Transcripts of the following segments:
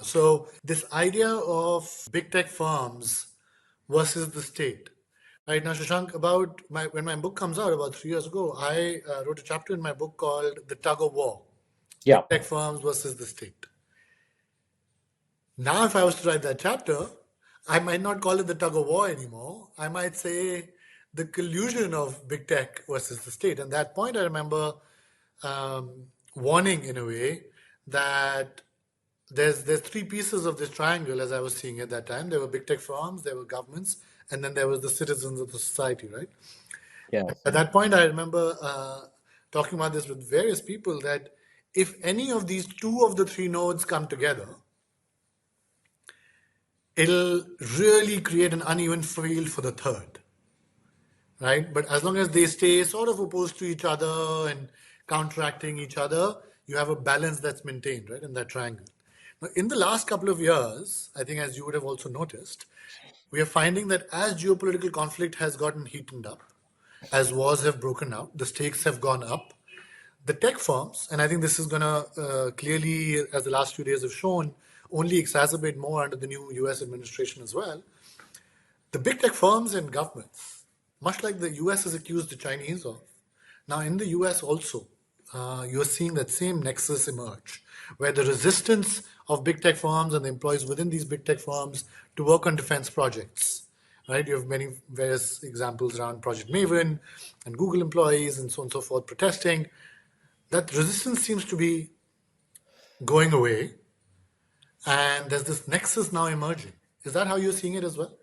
So this idea of big tech firms versus the state. Right now, Shashank, when my book comes out about 3 years ago, I wrote a chapter in my book called "The Tug of War: Big Yeah. Tech Firms versus the State." Now, if I was to write that chapter, I might not call it the tug of war anymore. I might say the collusion of big tech versus the state. And that point, I remember warning in a way that there's three pieces of this triangle as I was seeing at that time. There were big tech firms, there were governments, and then there was the citizens of the society, right? Yeah. At that point, I remember talking about this with various people that if any of these two of the three nodes come together, it'll really create an uneven field for the third, right? But as long as they stay sort of opposed to each other and counteracting each other, you have a balance that's maintained, right, in that triangle. Now, in the last couple of years, I think as you would have also noticed, we are finding that as geopolitical conflict has gotten heated up, as wars have broken out, the stakes have gone up. The tech firms, and I think this is going to clearly, as the last few days have shown, only exacerbate more under the new US administration as well. The big tech firms and governments, much like the US has accused the Chinese of, now in the US also, you're seeing that same nexus emerge, where the resistance of big tech firms and the employees within these big tech firms to work on defense projects, right? You have many various examples around Project Maven and Google employees and so on and so forth protesting. That resistance seems to be going away, and there's this nexus now emerging. Is that how you're seeing it as well?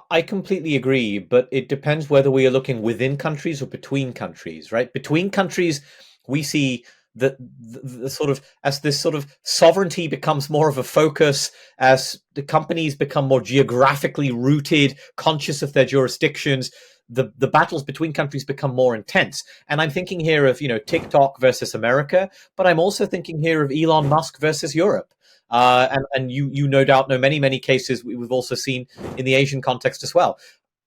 I completely agree, but it depends whether we are looking within countries or between countries, right? Between countries, we see that the sort of as this sort of sovereignty becomes more of a focus, as the companies become more geographically rooted, conscious of their jurisdictions, the battles between countries become more intense. And I'm thinking here of, TikTok versus America, but I'm also thinking here of Elon Musk versus Europe. And you no doubt know many cases we've also seen in the Asian context as well.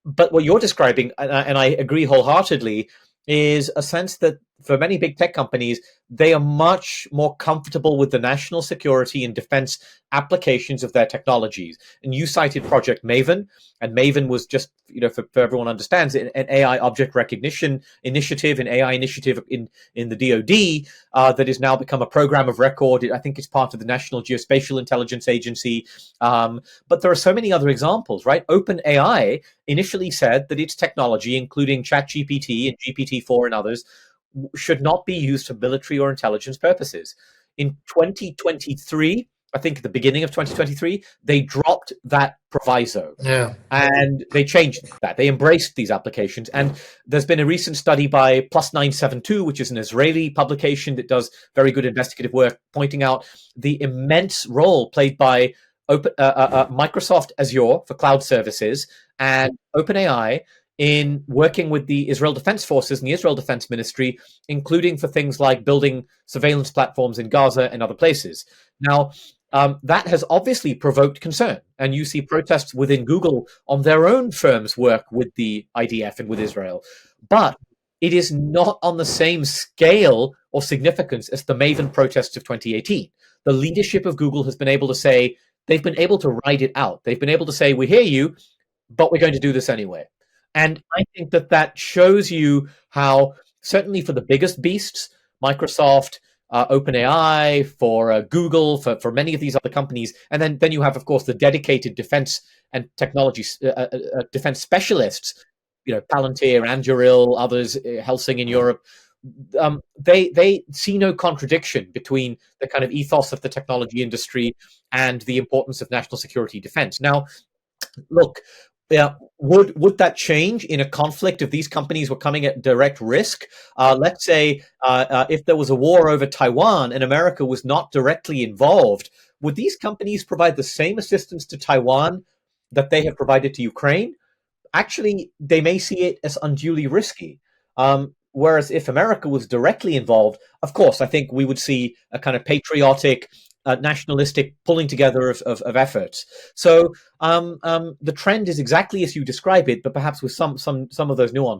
But what you're describing, and I agree wholeheartedly, is a sense that for many big tech companies, they are much more comfortable with the national security and defense applications of their technologies. And you cited Project Maven, and Maven was just, for everyone understands, an AI object recognition initiative, an AI initiative in the DoD that has now become a program of record. I think it's part of the National Geospatial Intelligence Agency. But there are so many other examples, right? OpenAI initially said that its technology, including ChatGPT and GPT-4 and others, should not be used for military or intelligence purposes. In 2023, I think at the beginning of 2023, they dropped that proviso. Yeah. And they changed that. They embraced these applications. And there's been a recent study by Plus 972, which is an Israeli publication that does very good investigative work, pointing out the immense role played by Microsoft Azure for cloud services and OpenAI in working with the Israel Defense Forces and the Israel Defense Ministry, including for things like building surveillance platforms in Gaza and other places. Now, that has obviously provoked concern, and you see protests within Google on their own firm's work with the IDF and with Israel. But it is not on the same scale or significance as the Maven protests of 2018. The leadership of Google has been able to say, they've been able to ride it out. They've been able to say, we hear you, but we're going to do this anyway. And I think that shows you how, certainly for the biggest beasts, Microsoft, OpenAI, for Google, for many of these other companies, and then you have, of course, the dedicated defense and technology defense specialists, Palantir, Anduril, others, Helsing in Europe. They see no contradiction between the kind of ethos of the technology industry and the importance of national security defense. Now, look, would that change in a conflict if these companies were coming at direct risk? Let's say if there was a war over Taiwan and America was not directly involved, would these companies provide the same assistance to Taiwan that they have provided to Ukraine? Actually, they may see it as unduly risky. Whereas if America was directly involved, of course, I think we would see a kind of patriotic, nationalistic pulling together of efforts. So the trend is exactly as you describe it, but perhaps with some of those nuances.